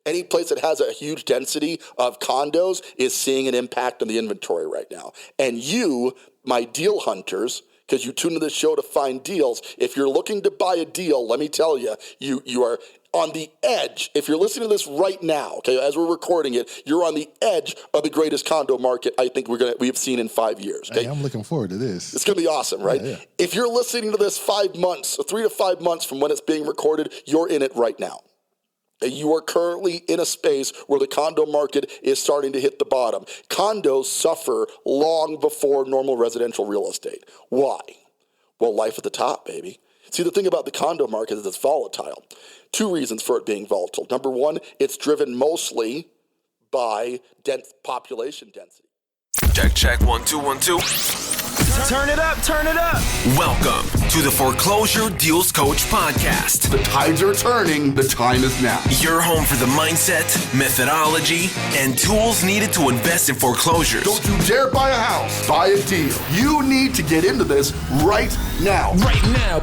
Any place that has a huge density of condos is seeing an impact on the inventory right now. And you, my deal hunters, because you tune into this show to find deals, if you're looking to buy a deal, let me tell you, you are on the edge. If you're listening to this right now, okay, as we're recording it, you're on the edge of the greatest condo market I think we've seen in 5 years. Okay? Hey, I'm looking forward to this. It's going to be awesome, right? Yeah. If you're listening to this 5 months, 3 to 5 months from when it's being recorded, you're in it right now. You are currently in a space where the condo market is starting to hit the bottom. Condos suffer long before normal residential real estate. Why? Well, life at the top, baby. See, the thing about the condo market is it's volatile. 2 reasons for it being volatile. Number one, it's driven mostly by population density. Check, 1 2 1 2. Turn it up. Welcome to the Foreclosure Deals Coach podcast. The tides are turning. The time is now. Your home for the mindset, methodology, and tools needed to invest in foreclosures. Don't you dare buy a house. Buy a deal. You need to get into this right now.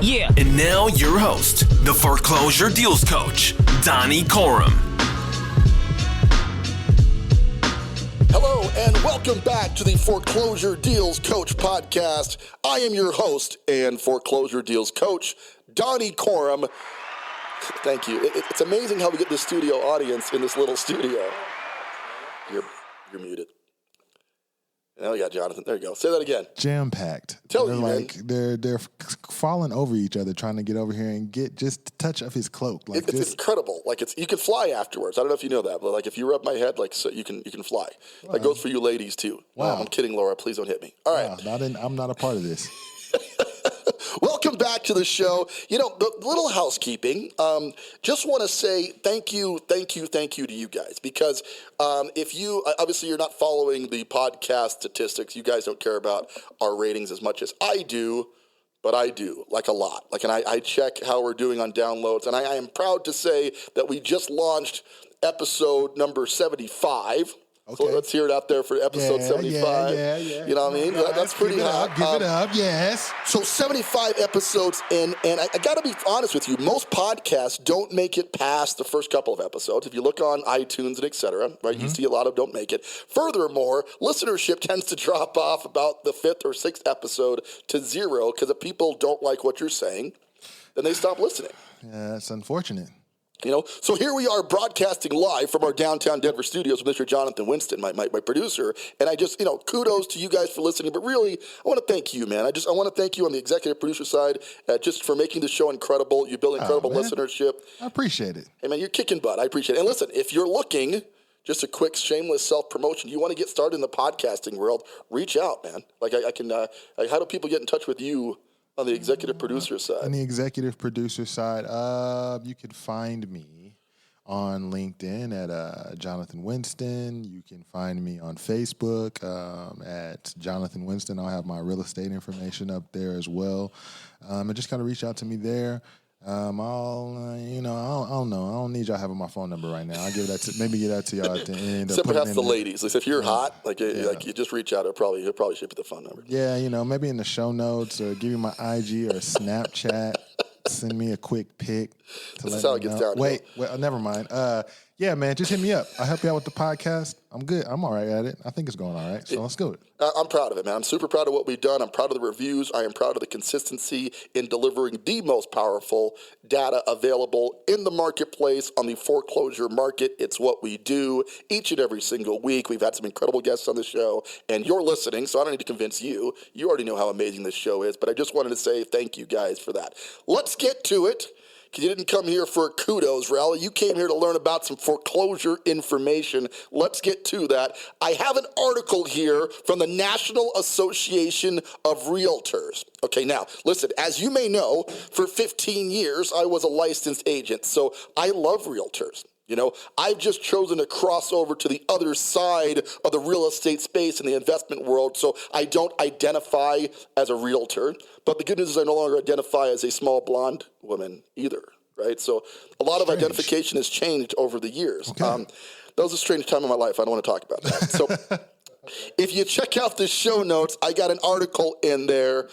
Yeah. And now your host, the Foreclosure Deals Coach, Donnie Corum. Hello and welcome back to the Foreclosure Deals Coach podcast. I am your host and Foreclosure Deals Coach, Donnie Corum. Thank you. It's amazing how we get the studio audience in this little studio. You're muted. Oh, yeah, Jonathan. There you go. Say that again. Jam-packed. Tell they're you, like man. they're falling over each other, trying to get over here and get just a touch of his cloak. Like It's incredible. Like you can fly afterwards. I don't know if you know that, but like if you rub my head, like so you can fly. Wow. That goes for you ladies too. Wow. I'm kidding, Laura. Please don't hit me. All right. Wow, I'm not a part of this. Welcome back to the show. You know, the little housekeeping. Just want to say thank you to you guys because if you obviously you're not following the podcast statistics, you guys don't care about our ratings as much as I do, but I do like a lot. Like, and I check how we're doing on downloads, and I am proud to say that we just launched episode number 75. Okay. So let's hear it out there for episode 75. Yeah. You know what I mean? That's pretty hot. Give it up, yes. So 75 episodes in, and I got to be honest with you, most podcasts don't make it past the first couple of episodes. If you look on iTunes and et cetera, right, you see a lot of don't make it. Furthermore, listenership tends to drop off about the 5th or 6th episode to 0 because if people don't like what you're saying, then they stop listening. Yeah, that's unfortunate. You know, so here we are broadcasting live from our downtown Denver studios with Mr. Jonathan Winston, my producer. And I just, kudos to you guys for listening. But really, I want to thank you, man. I want to thank you on the executive producer side just for making the show incredible. You build incredible listenership. I appreciate it. Hey, man, you're kicking butt. I appreciate it. And listen, if you're looking, just a quick shameless self-promotion, you want to get started in the podcasting world, reach out, man. Like I can, how do people get in touch with you? On the executive producer side. On the executive producer side, you can find me on LinkedIn at Jonathan Winston. You can find me on Facebook at Jonathan Winston. I'll have my real estate information up there as well. And just kind of reach out to me there. I don't know. I don't need y'all having my phone number right now. I'll give that maybe get that to y'all at the end. Except perhaps the ladies. Like if you're hot, like you just reach out. He'll probably ship you the phone number. Yeah, maybe in the show notes or give you my IG or Snapchat. Send me a quick pic. This is how it gets down. Wait, never mind. Yeah, man, just hit me up. I'll help you out with the podcast. I'm good. I'm all right at it. I think it's going all right. So let's go. I'm proud of it, man. I'm super proud of what we've done. I'm proud of the reviews. I am proud of the consistency in delivering the most powerful data available in the marketplace on the foreclosure market. It's what we do each and every single week. We've had some incredible guests on the show, and you're listening, so I don't need to convince you. You already know how amazing this show is, but I just wanted to say thank you guys for that. Let's get to it. Because you didn't come here for a kudos rally. You came here to learn about some foreclosure information. Let's get to that. I have an article here from the National Association of Realtors. Okay, now, listen, as you may know, for 15 years, I was a licensed agent. So I love realtors. I've just chosen to cross over to the other side of the real estate space in the investment world, so I don't identify as a realtor. But the good news is I no longer identify as a small blonde woman either, right? So a lot of identification has changed over the years. Okay. That was a strange time in my life. I don't want to talk about that. So If you check out the show notes, I got an article in there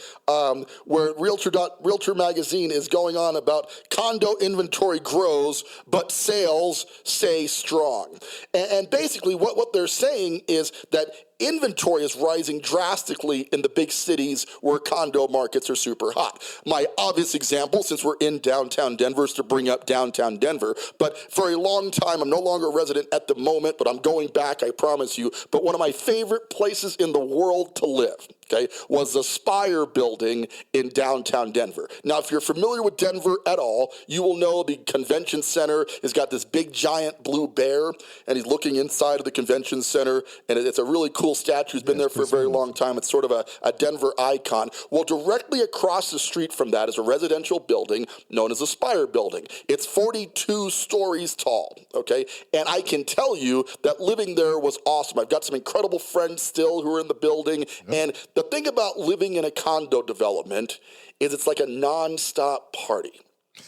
where Realtor Magazine is going on about condo inventory grows, but sales stay strong. And basically what they're saying is that inventory is rising drastically in the big cities where condo markets are super hot. My obvious example, since we're in downtown Denver, is to bring up downtown Denver. But for a long time, I'm no longer a resident at the moment, but I'm going back, I promise you. But one of my favorite places in the world to live, okay, was the Spire building in downtown Denver. Now, if you're familiar with Denver at all, you will know the convention center has got this big giant blue bear, and he's looking inside of the convention center, and it's a really cool statue. It's been there for a very long time. It's sort of a Denver icon. Well, directly across the street from that is a residential building known as the Spire building. It's 42 stories tall, okay? And I can tell you that living there was awesome. I've got some incredible friends still who are in the building, and the thing about living in a condo development is it's like a nonstop party.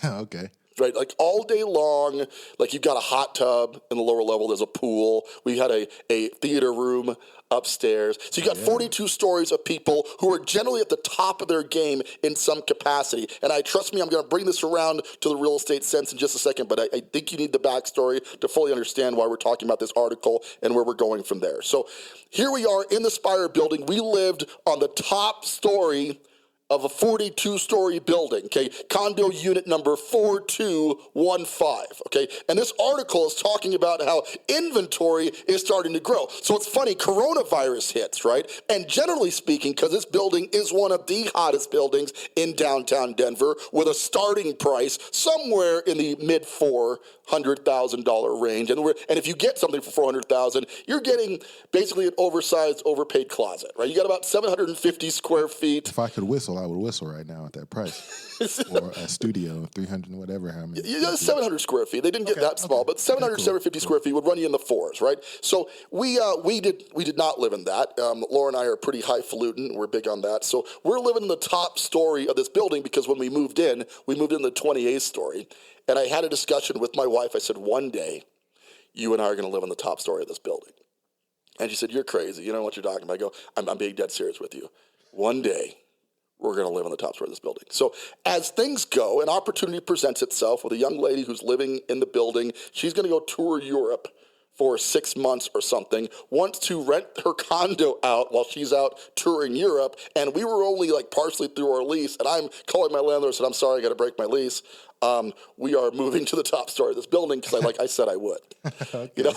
Okay. Right, like all day long, like you've got a hot tub in the lower level, there's a pool, we had a theater room upstairs. So you got 42 stories of people who are generally at the top of their game in some capacity. And trust me, I'm going to bring this around to the real estate sense in just a second, but I think you need the backstory to fully understand why we're talking about this article and where we're going from there. So here we are in the Spire building. We lived on the top story of a 42-story building, okay, condo unit number 4215, okay, and this article is talking about how inventory is starting to grow. So it's funny, coronavirus hits, right, and generally speaking, because this building is one of the hottest buildings in downtown Denver with a starting price somewhere in the mid $400,000 range, and if you get something for $400,000, you're getting basically an oversized, overpaid closet, right? You got about 750 square feet. If I could whistle, I would whistle right now at that price. Or a studio, 300 and whatever. How many? Yeah, 700 square feet. They didn't get that small, but 700, 750 square feet would run you in the fours, right? So we did not live in that. Laura and I are pretty highfalutin. We're big on that. So we're living in the top story of this building because when we moved in the 28th story. And I had a discussion with my wife. I said, one day, you and I are going to live in the top story of this building. And she said, you're crazy. You don't know what you're talking about. I go, I'm being dead serious with you. One day, we're going to live on the top story of this building. So as things go, an opportunity presents itself with a young lady who's living in the building. She's going to go tour Europe for 6 months or something, wants to rent her condo out while she's out touring Europe. And we were only like partially through our lease. And I'm calling my landlord and said, I'm sorry, I got to break my lease. We are moving to the top story of this building because, like I said, I would. Okay. You know,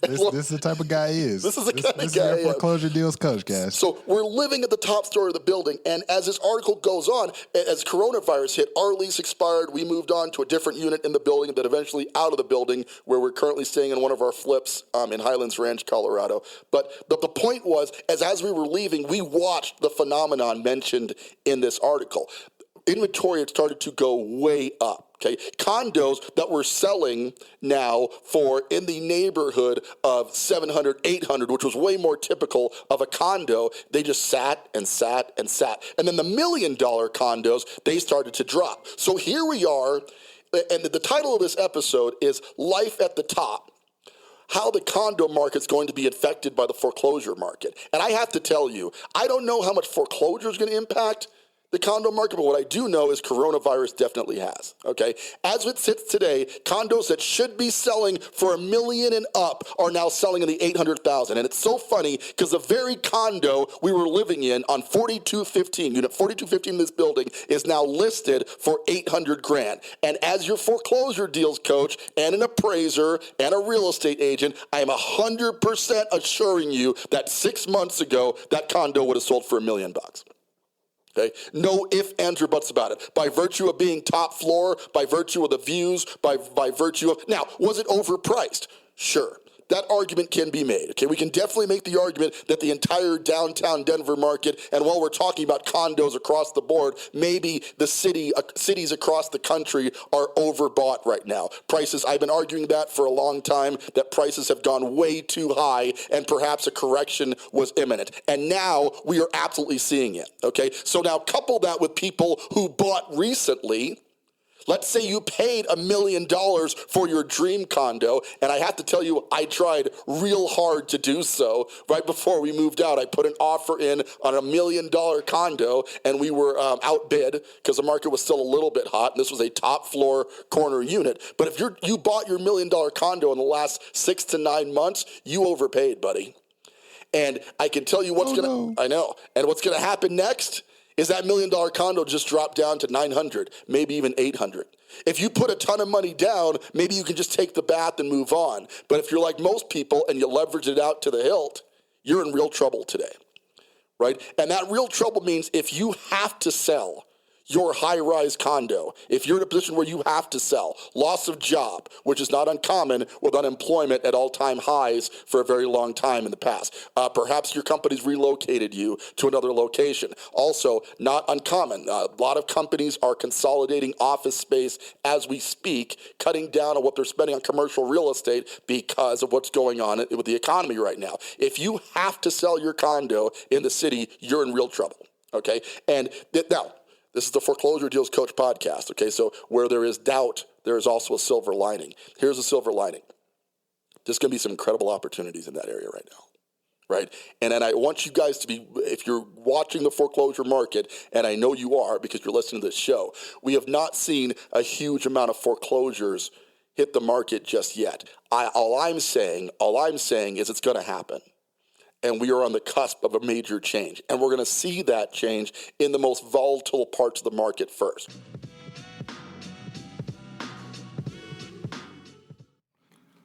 this is the type of guy he is. This is the kind of guy. This is your foreclosure deals coach, guys. So we're living at the top story of the building, and as this article goes on, as coronavirus hit, our lease expired. We moved on to a different unit in the building, that eventually out of the building, where we're currently staying in one of our flips in Highlands Ranch, Colorado. But the point was, as we were leaving, we watched the phenomenon mentioned in this article. Inventory had started to go way up. Okay, condos that we're selling now for in the neighborhood of 700, 800, which was way more typical of a condo, they just sat and sat and sat. And then the $1 million condos, they started to drop. So here we are, and the title of this episode is Life at the Top. How the condo market's going to be affected by the foreclosure market. And I have to tell you, I don't know how much foreclosure is going to impact the condo market, but what I do know is coronavirus definitely has, okay? As it sits today, condos that should be selling for $1 million and up are now selling in the $800,000. And it's so funny because the very condo we were living in on 4215, unit 4215 in this building, is now listed for $800,000. And as your foreclosure deals coach and an appraiser and a real estate agent, I am 100% assuring you that 6 months ago, that condo would have sold for $1 million. Okay? No ifs, ands, or buts about it. By virtue of being top floor, by virtue of the views, by virtue of... Now, was it overpriced? Sure. That argument can be made. Okay, we can definitely make the argument that the entire downtown Denver market, and while we're talking about condos across the board, maybe the cities across the country are overbought right now. Prices, I've been arguing that for a long time, that prices have gone way too high, and perhaps a correction was imminent. And now we are absolutely seeing it. Okay, so now couple that with people who bought recently. Let's say you paid $1 million for your dream condo, and I have to tell you, I tried real hard to do so. Right before we moved out, I put an offer in on $1 million condo, and we were outbid because the market was still a little bit hot, and this was a top floor corner unit. But if you bought your $1 million condo in the last 6 to 9 months, you overpaid, buddy. And I can tell you I know. And what's going to happen next is that $1 million condo just dropped down to 900, maybe even 800. If you put a ton of money down, maybe you can just take the bath and move on. But if you're like most people and you leverage it out to the hilt, you're in real trouble today, right? And that real trouble means if you have to sell your high-rise condo, if you're in a position where you have to sell, loss of job, which is not uncommon with unemployment at all-time highs for a very long time in the past. Perhaps your company's relocated you to another location. Also, not uncommon. A lot of companies are consolidating office space as we speak, cutting down on what they're spending on commercial real estate because of what's going on with the economy right now. If you have to sell your condo in the city, you're in real trouble, okay? And now, this is the Foreclosure Deals Coach podcast, okay? So where there is doubt, there is also a silver lining. Here's a silver lining. There's going to be some incredible opportunities in that area right now, right? And I want you guys to be, if you're watching the foreclosure market, and I know you are because you're listening to this show, we have not seen a huge amount of foreclosures hit the market just yet. All I'm saying is it's going to happen. And we are on the cusp of a major change. And we're going to see that change in the most volatile parts of the market first.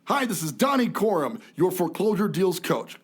Hi, this is Donnie Corum, your foreclosure deals coach.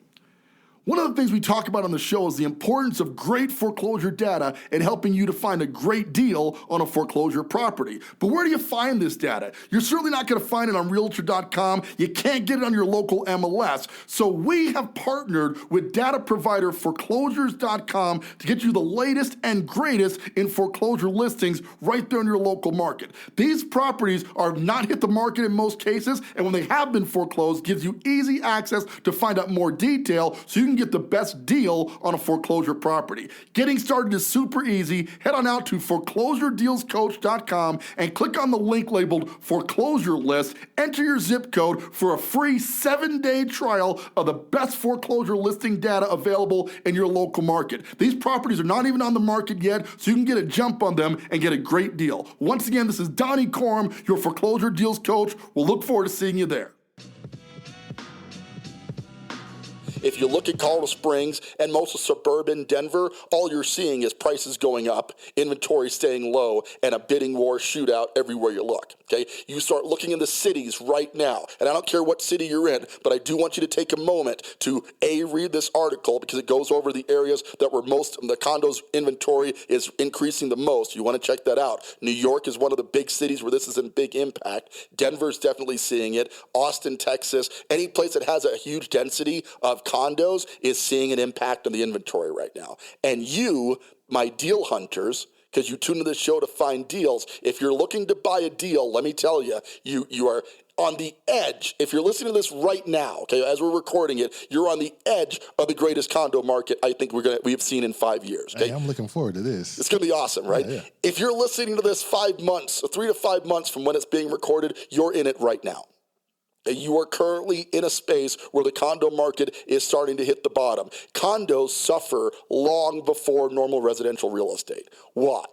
One of the things we talk about on the show is the importance of great foreclosure data and helping you to find a great deal on a foreclosure property. But where do you find this data? You're certainly not going to find it on Realtor.com. You can't get it on your local MLS. So we have partnered with data provider Foreclosures.com to get you the latest and greatest in foreclosure listings right there in your local market. These properties are not hit the market in most cases, and when they have been foreclosed, gives you easy access to find out more detail so you can get the best deal on a foreclosure property. Getting started is super easy. Head on out to foreclosuredealscoach.com and click on the link labeled foreclosure list. Enter your zip code for a free 7-day trial of the best foreclosure listing data available in your local market. These properties are not even on the market yet, so you can get a jump on them and get a great deal. Once again, this is Donnie Corum, your foreclosure deals coach. We'll look forward to seeing you there. If you look at Colorado Springs and most of suburban Denver, all you're seeing is prices going up, inventory staying low, and a bidding war shootout everywhere you look, okay? You start looking in the cities right now, and I don't care what city you're in, but I do want you to take a moment to, read this article because it goes over the areas that were the condos inventory is increasing the most. You want to check that out. New York is one of the big cities where this is a big impact. Denver's definitely seeing it. Austin, Texas, any place that has a huge density of condos is seeing an impact on the inventory right now. And you, my deal hunters, because you tune into this show to find deals, if you're looking to buy a deal, let me tell you, you are on the edge. If you're listening to this right now, okay, as we're recording it, you're on the edge of the greatest condo market I think we've seen in 5 years. Okay, hey, I'm looking forward to this. It's going to be awesome, right? Yeah. If you're listening to this 5 months, 3 to 5 months from when it's being recorded, you're in it right now. You are currently in a space where the condo market is starting to hit the bottom. Condos suffer long before normal residential real estate. Why?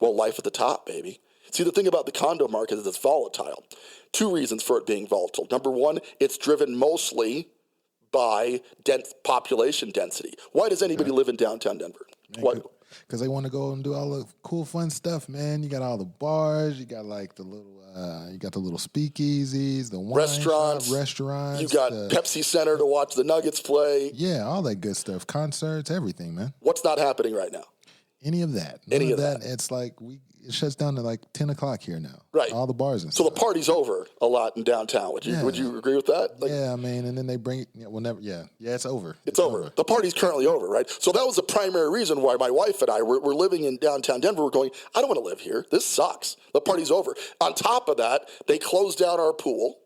Well, life at the top, baby. See, the thing about the condo market is it's volatile. 2 reasons for it being volatile. Number one, it's driven mostly by population density. Why does anybody live in downtown Denver? Why? Because they want to go and do all the cool, fun stuff, man. You got all the bars, you got like the little, speakeasies, the wine restaurants. You got Pepsi Center to watch the Nuggets play. Yeah, all that good stuff. Concerts, everything, man. What's not happening right now? Any of that. None of that. It's like it shuts down at like 10 o'clock here now. Right. All the bars and so stuff. The party's over a lot in downtown. Would you agree with that? Yeah, I mean, and then they bring it. Yeah, it's over. It's over. The party's currently over, right? So that was the primary reason why my wife and I were living in downtown Denver. We're going, I don't want to live here. This sucks. The party's over. On top of that, they closed down our pool,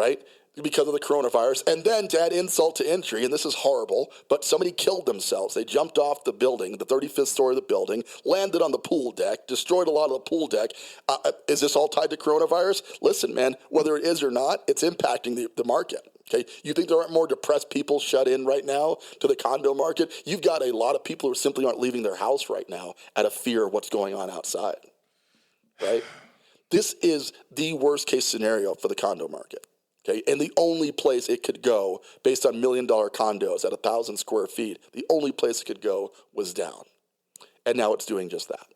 right? Because of the coronavirus. And then to add insult to injury, and this is horrible, but somebody killed themselves. They jumped off the building, the 35th story of the building, landed on the pool deck, destroyed a lot of the pool deck. Is this all tied to coronavirus? Listen, man, whether it is or not, it's impacting the market. Okay, you think there aren't more depressed people shut in right now to the condo market? You've got a lot of people who simply aren't leaving their house right now out of fear of what's going on outside, right? This is the worst case scenario for the condo market. Okay, and the only place it could go, based on $1 million condos at 1,000 square feet, the only place it could go was down. And now it's doing just that.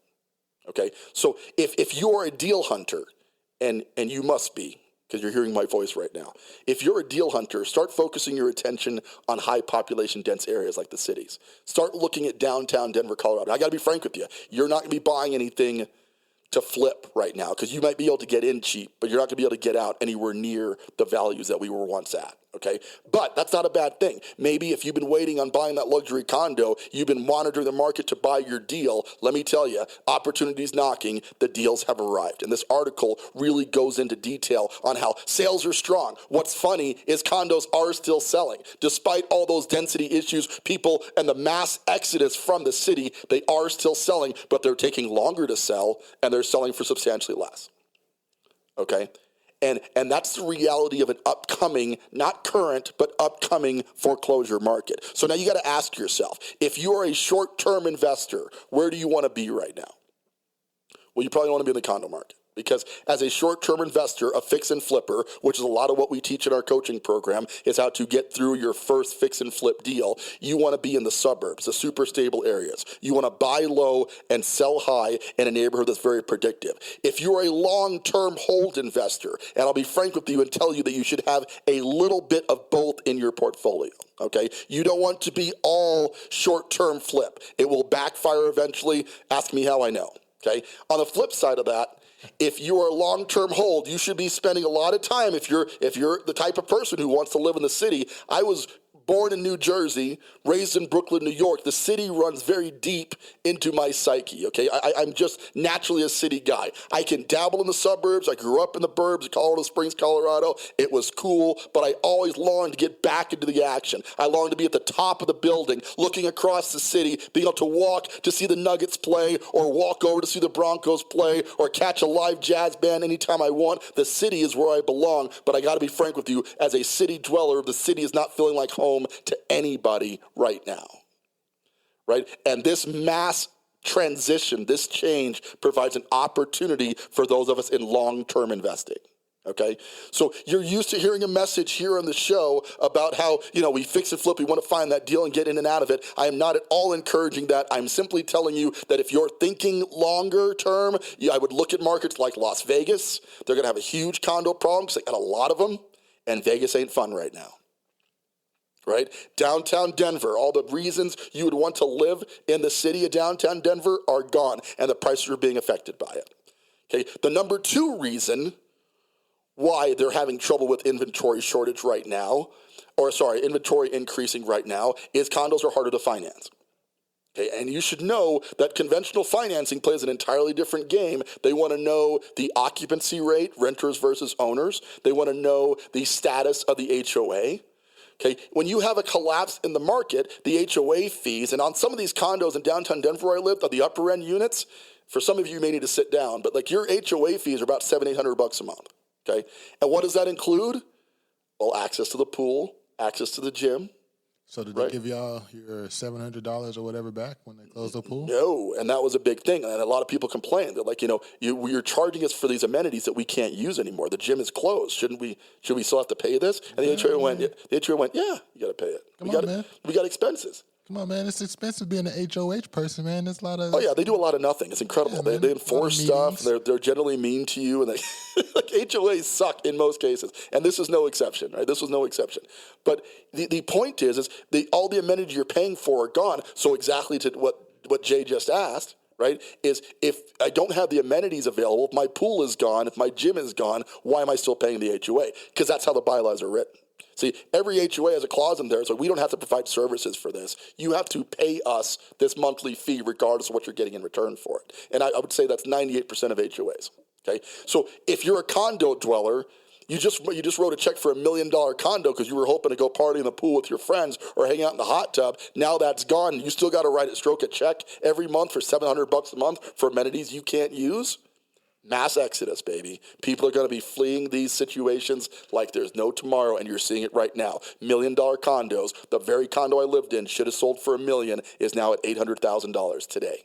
Okay, so if you're a deal hunter, and you must be, because you're hearing my voice right now, if you're a deal hunter, start focusing your attention on high population dense areas like the cities. Start looking at downtown Denver, Colorado. I got to be frank with you. You're not going to be buying anything to flip right now, because you might be able to get in cheap, but you're not going to be able to get out anywhere near the values that we were once at, okay? But that's not a bad thing. Maybe if you've been waiting on buying that luxury condo, you've been monitoring the market to buy your deal, let me tell you, opportunities knocking, the deals have arrived. And this article really goes into detail on how sales are strong. What's funny is condos are still selling. Despite all those density issues, people and the mass exodus from the city, they are still selling, but they're taking longer to sell, and they're selling for substantially less, okay? And that's the reality of an upcoming, not current, but upcoming foreclosure market. So now you got to ask yourself, if you're a short-term investor, where do you want to be right now? Well, you probably want to be in the condo market. Because as a short-term investor, a fix and flipper, which is a lot of what we teach in our coaching program, is how to get through your first fix and flip deal. You want to be in the suburbs, the super stable areas. You want to buy low and sell high in a neighborhood that's very predictive. If you're a long-term hold investor, and I'll be frank with you and tell you that you should have a little bit of both in your portfolio. Okay, you don't want to be all short-term flip. It will backfire eventually. Ask me how I know. Okay, on the flip side of that, if you are a long-term hold, you should be spending a lot of time. If you're the type of person who wants to live in the city, I was born in New Jersey, raised in Brooklyn, New York. The city runs very deep into my psyche, okay? I'm just naturally a city guy. I can dabble in the suburbs. I grew up in the burbs of Colorado Springs, Colorado. It was cool, but I always longed to get back into the action. I longed to be at the top of the building, looking across the city, being able to walk to see the Nuggets play, or walk over to see the Broncos play, or catch a live jazz band anytime I want. The city is where I belong, but I got to be frank with you, as a city dweller, the city is not feeling like home to anybody right now, right? And this mass transition, this change provides an opportunity for those of us in long-term investing, okay? So you're used to hearing a message here on the show about how, we fix and flip, we want to find that deal and get in and out of it. I am not at all encouraging that. I'm simply telling you that if you're thinking longer term, I would look at markets like Las Vegas. They're going to have a huge condo problem because they got a lot of them, and Vegas ain't fun right now. Right? Downtown Denver, all the reasons you would want to live in the city of downtown Denver are gone, and the prices are being affected by it. Okay, the number two reason why they're having trouble with inventory shortage right now, inventory increasing right now, is condos are harder to finance. Okay, and you should know that conventional financing plays an entirely different game. They want to know the occupancy rate, renters versus owners. They want to know the status of the HOA. Okay, when you have a collapse in the market, the HOA fees, and on some of these condos in downtown Denver where I lived, the upper end units, for some of you may need to sit down, but like your HOA fees are about $700-800 a month. Okay, and what does that include? Well, access to the pool, access to the gym. So did they give y'all your $700 or whatever back when they closed the pool? No, and that was a big thing. And a lot of people complain. They're like, you're charging us for these amenities that we can't use anymore. The gym is closed. Should we still have to pay this? And the HOA went, yeah, you got to pay it. We got expenses. Come on, man. It's expensive being an HOH person, man. There's a lot of... Oh, yeah. They do a lot of nothing. It's incredible. Yeah, they enforce stuff. They're generally mean to you. And like HOAs suck in most cases. And this is no exception, right? This was no exception. But the point is all the amenities you're paying for are gone. So exactly to what Jay just asked, right, is if I don't have the amenities available, if my pool is gone, if my gym is gone, why am I still paying the HOA? Because that's how the bylaws are written. See, every HOA has a clause in there, so we don't have to provide services for this. You have to pay us this monthly fee regardless of what you're getting in return for it. And I would say that's 98% of HOAs, okay? So if you're a condo dweller, You just wrote a check for $1 million condo because you were hoping to go party in the pool with your friends or hang out in the hot tub. Now that's gone. You still got to stroke a check every month for $700 a month for amenities you can't use. Mass exodus, baby. People are going to be fleeing these situations like there's no tomorrow, and you're seeing it right now. $1 million condos, the very condo I lived in should have sold for $1 million, is now at $800,000 today.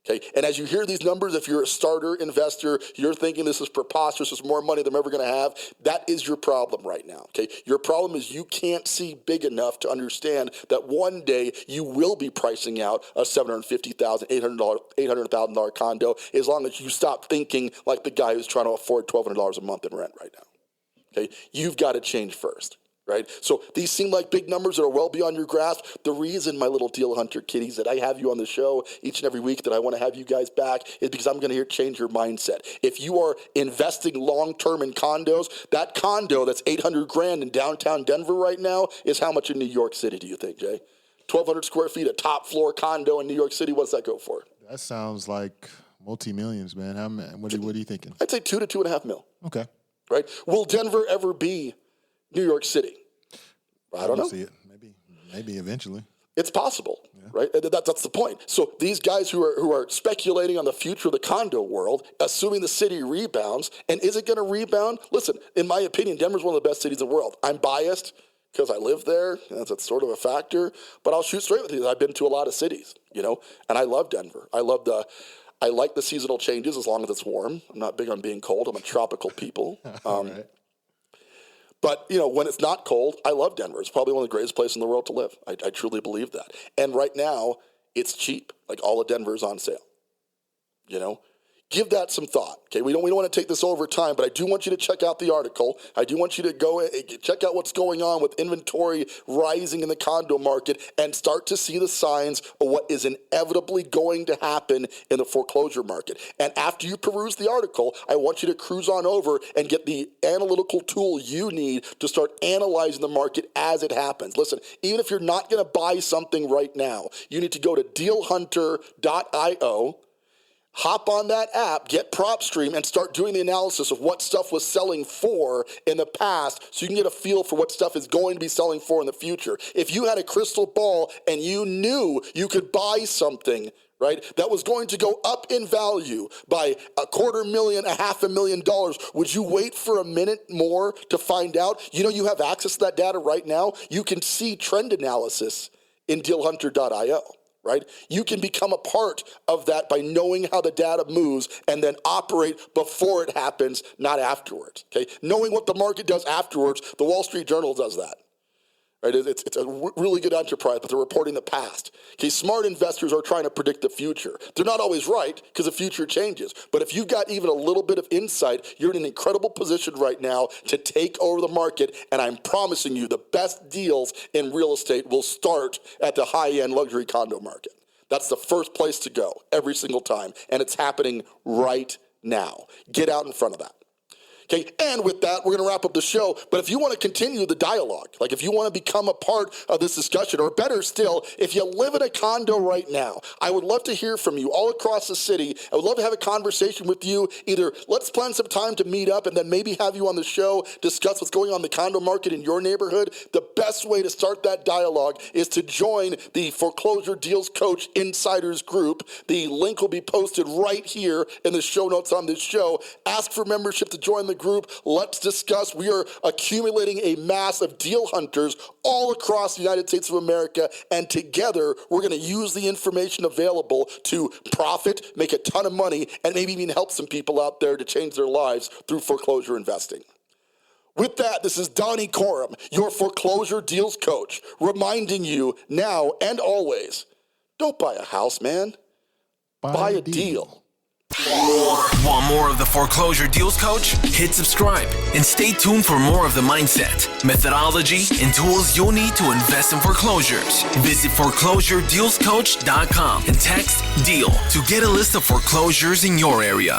Okay, and as you hear these numbers, if you're a starter investor, you're thinking this is preposterous, this is more money than I'm ever going to have. That is your problem right now. Okay, your problem is you can't see big enough to understand that one day you will be pricing out a $750,000, $800,000 condo as long as you stop thinking like the guy who's trying to afford $1,200 a month in rent right now. Okay, you've got to change first. Right? So these seem like big numbers that are well beyond your grasp. The reason, my little deal hunter kiddies, that I have you on the show each and every week, that I want to have you guys back, is because I'm going to change your mindset. If you are investing long-term in condos, that condo that's $800,000 in downtown Denver right now is how much in New York City, do you think, Jay? 1,200 square feet, a top floor condo in New York City, what does that go for? That sounds like multi-millions, man. What are you thinking? I'd say $2 to $2.5 million. Okay. Right? Will Denver ever be New York City? I don't know. See it. Maybe eventually. It's possible, right? That's the point. So these guys who are speculating on the future of the condo world, assuming the city rebounds, and is it going to rebound? Listen, in my opinion, Denver's one of the best cities in the world. I'm biased because I live there. That's sort of a factor. But I'll shoot straight with you. I've been to a lot of cities, and I love Denver. I like the seasonal changes as long as it's warm. I'm not big on being cold. I'm a tropical people. Right. But, when it's not cold, I love Denver. It's probably one of the greatest places in the world to live. I truly believe that. And right now, it's cheap. Like, all of Denver is on sale. Give that some thought. Okay, we don't want to take this over time, but I do want you to check out the article. I do want you to go and check out what's going on with inventory rising in the condo market and start to see the signs of what is inevitably going to happen in the foreclosure market. And after you peruse the article, I want you to cruise on over and get the analytical tool you need to start analyzing the market as it happens. Listen, even if you're not going to buy something right now, you need to go to dealhunter.io. Hop on that app, get PropStream, and start doing the analysis of what stuff was selling for in the past so you can get a feel for what stuff is going to be selling for in the future. If you had a crystal ball and you knew you could buy something, right, that was going to go up in value by $250,000, $500,000, would you wait for a minute more to find out? You have access to that data right now. You can see trend analysis in dealhunter.io. Right? You can become a part of that by knowing how the data moves and then operate before it happens, not afterwards. Okay? Knowing what the market does afterwards, the Wall Street Journal does that. Right? It's a really good enterprise, but they're reporting the past. Okay? Smart investors are trying to predict the future. They're not always right because the future changes. But if you've got even a little bit of insight, you're in an incredible position right now to take over the market. And I'm promising you the best deals in real estate will start at the high-end luxury condo market. That's the first place to go every single time. And it's happening right now. Get out in front of that. Okay, and with that, we're going to wrap up the show. But if you want to continue the dialogue, like if you want to become a part of this discussion, or better still, if you live in a condo right now, I would love to hear from you all across the city. I would love to have a conversation with you. Either let's plan some time to meet up and then maybe have you on the show, discuss what's going on in the condo market in your neighborhood. The best way to start that dialogue is to join the Foreclosure Deals Coach Insiders Group. The link will be posted right here in the show notes on this show. Ask for membership to join the group. Let's discuss. We are accumulating a mass of deal hunters all across the United States of America, and together we're going to use the information available to profit, make a ton of money, and maybe even help some people out there to change their lives through foreclosure investing. With that, this is Donnie Corum, your foreclosure deals coach, reminding you now and always, don't buy a house, man. Buy a deal. Want more of the Foreclosure Deals Coach? Hit subscribe and stay tuned for more of the mindset, methodology, and tools you'll need to invest in foreclosures. Visit foreclosuredealscoach.com and text DEAL to get a list of foreclosures in your area.